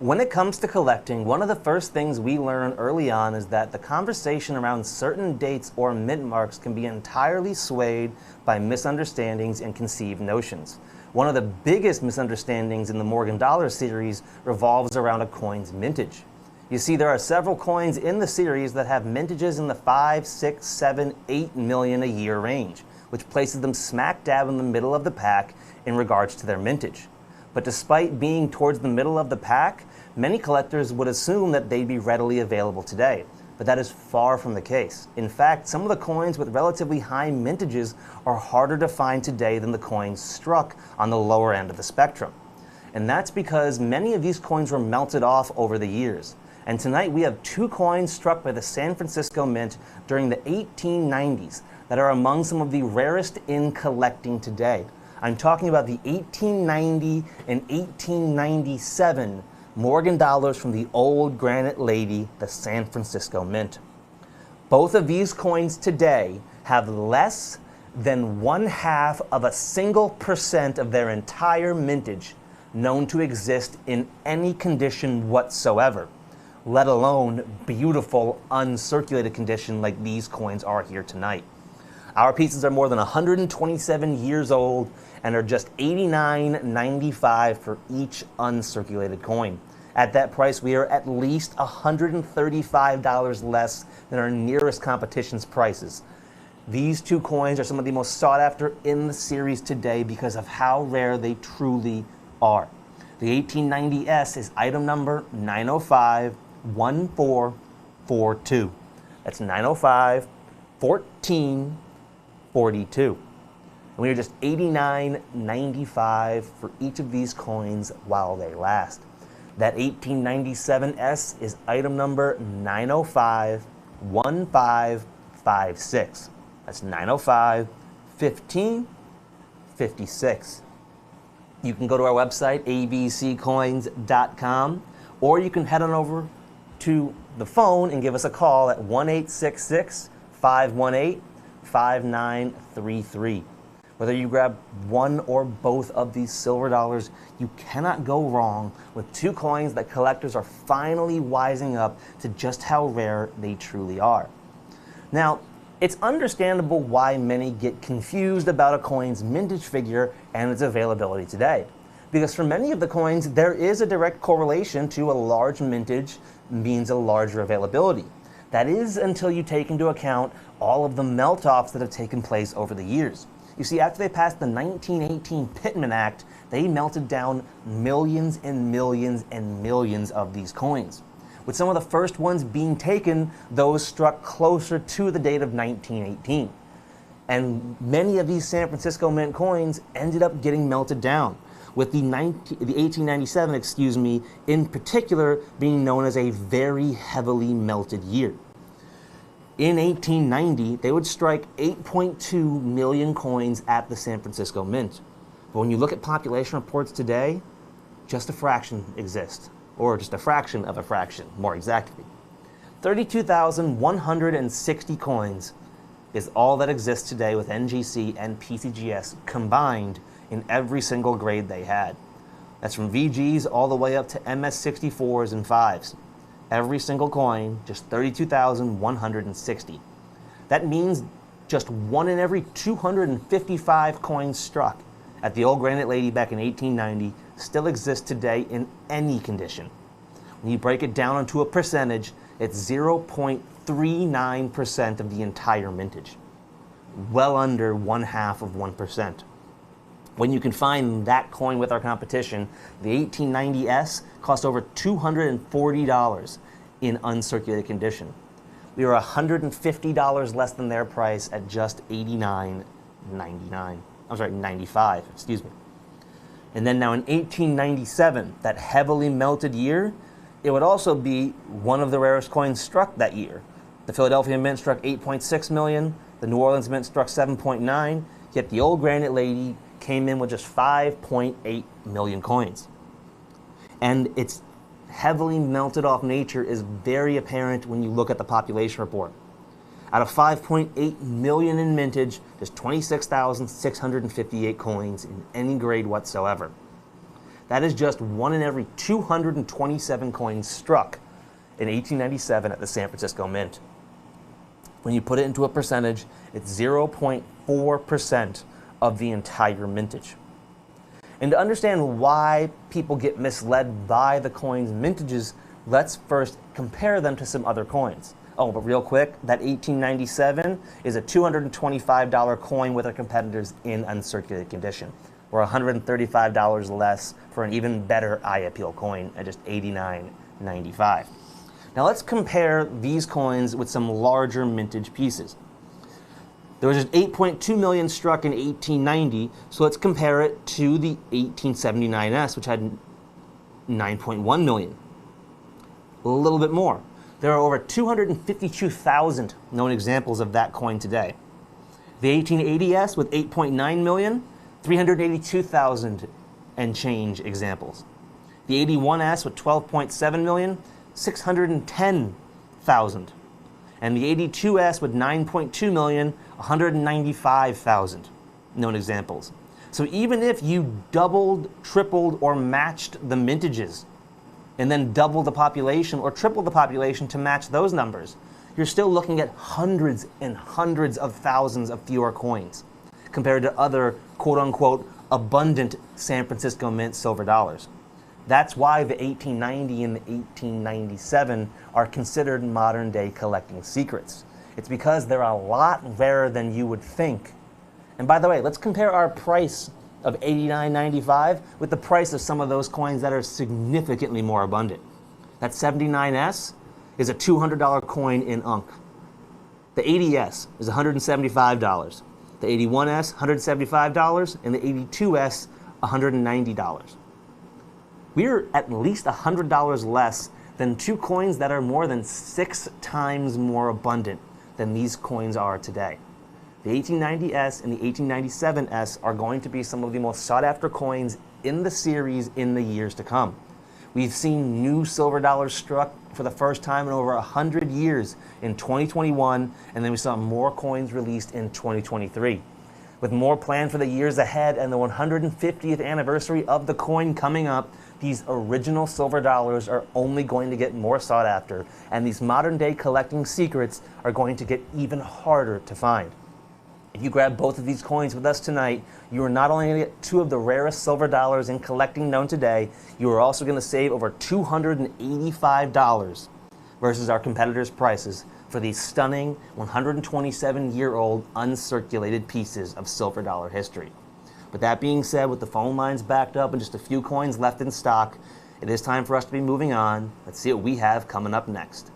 When it comes to collecting, one of the first things we learn early on is that the conversation around certain dates or mint marks can be entirely swayed by misunderstandings and conceived notions. One of the biggest misunderstandings in the Morgan Dollar series revolves around a coin's mintage. You see, there are several coins in the series that have mintages in the 5, 6, 7, 8 million a year range, which places them smack dab in the middle of the pack in regards to their mintage. But despite being towards the middle of the pack, many collectors would assume that they'd be readily available today, but that is far from the case. In fact, some of the coins with relatively high mintages are harder to find today than the coins struck on the lower end of the spectrum. And that's because many of these coins were melted off over the years. And tonight we have two coins struck by the San Francisco Mint during the 1890s that are among some of the rarest in collecting today. I'm talking about the 1890 and 1897 Morgan dollars from the old granite lady, the San Francisco Mint. Both of these coins today have less than 0.5% of their entire mintage known to exist in any condition whatsoever, let alone beautiful uncirculated condition like these coins are here tonight. Our pieces are more than 127 years old and are just $89.95 for each uncirculated coin. At that price, we are at least $135 less than our nearest competition's prices. These two coins are some of the most sought after in the series today because of how rare they truly are. The 1890S is item number 9051442. That's 9051442. And we are just $89.95 for each of these coins while they last. That 1897S is item number 9051556. That's 9051556. You can go to our website, abccoins.com, or you can head on over to the phone and give us a call at 1-866-518-5933. Whether you grab one or both of these silver dollars, you cannot go wrong with two coins that collectors are finally wising up to just how rare they truly are. Now, it's understandable why many get confused about a coin's mintage figure and its availability today. Because for many of the coins, there is a direct correlation to a large mintage means a larger availability. That is until you take into account all of the melt-offs that have taken place over the years. You see, after they passed the 1918 Pittman Act, they melted down millions and millions and millions of these coins, with some of the first ones being taken, those struck closer to the date of 1918. And many of these San Francisco Mint coins ended up getting melted down, with the 1897, in particular being known as a very heavily melted year. In 1890, they would strike 8.2 million coins at the San Francisco Mint. But when you look at population reports today, just a fraction exist, or just a fraction of a fraction, more exactly. 32,160 coins is all that exists today with NGC and PCGS combined in every single grade they had. That's from VGs all the way up to MS64s and 5s. Every single coin, just 32,160. That means just one in every 255 coins struck at the old granite lady back in 1890 still exists today in any condition. When you break it down into a percentage, it's 0.39% of the entire mintage. Well under 0.5%. When you can find that coin with our competition, the 1890S cost over $240 in uncirculated condition. We are $150 less than their price at just $95, excuse me. And then now in 1897, that heavily melted year, it would also be one of the rarest coins struck that year. The Philadelphia Mint struck 8.6 million, the New Orleans Mint struck 7.9, yet the old granite lady came in with just 5.8 million coins. And its heavily melted off nature is very apparent when you look at the population report. Out of 5.8 million in mintage, there's 26,658 coins in any grade whatsoever. That is just 1 in every 227 coins struck in 1897 at the San Francisco Mint. When you put it into a percentage, it's 0.4% of the entire mintage. And to understand why people get misled by the coins' mintages, let's first compare them to some other coins. Oh, but real quick, that 1897 is a $225 coin with our competitors in uncirculated condition, or $135 less for an even better eye appeal coin at just $89.95. Now let's compare these coins with some larger mintage pieces. There was just 8.2 million struck in 1890, so let's compare it to the 1879S, which had 9.1 million. A little bit more. There are over 252,000 known examples of that coin today. The 1880S with 8.9 million, 382,000 and change examples. The 81S with 12.7 million, 610,000. And the 82S with 9.2 million, 195,000 known examples. So even if you doubled, tripled, or matched the mintages, and then double the population or triple the population to match those numbers, you're still looking at hundreds and hundreds of thousands of fewer coins compared to other quote-unquote abundant San Francisco Mint silver dollars. That's why the 1890 and the 1897 are considered modern-day collecting secrets. It's because they're a lot rarer than you would think. And by the way, let's compare our price of $89.95 with the price of some of those coins that are significantly more abundant. That 79S is a $200 coin in Unc. The 80S is $175. The 81S, $175, and the 82S, $190. We're at least $100 less than two coins that are more than 6 times more abundant than these coins are today. The 1890S and the 1897S are going to be some of the most sought-after coins in the series in the years to come. We've seen new silver dollars struck for the first time in over 100 years in 2021, and then we saw more coins released in 2023. With more planned for the years ahead and the 150th anniversary of the coin coming up, these original silver dollars are only going to get more sought after, and these modern-day collecting secrets are going to get even harder to find. If you grab both of these coins with us tonight, you are not only going to get 2 of the rarest silver dollars in collecting known today, you are also going to save over $285 versus our competitors' prices for these stunning 127-year-old uncirculated pieces of silver dollar history. With that being said, with the phone lines backed up and just a few coins left in stock, it is time for us to be moving on. Let's see what we have coming up next.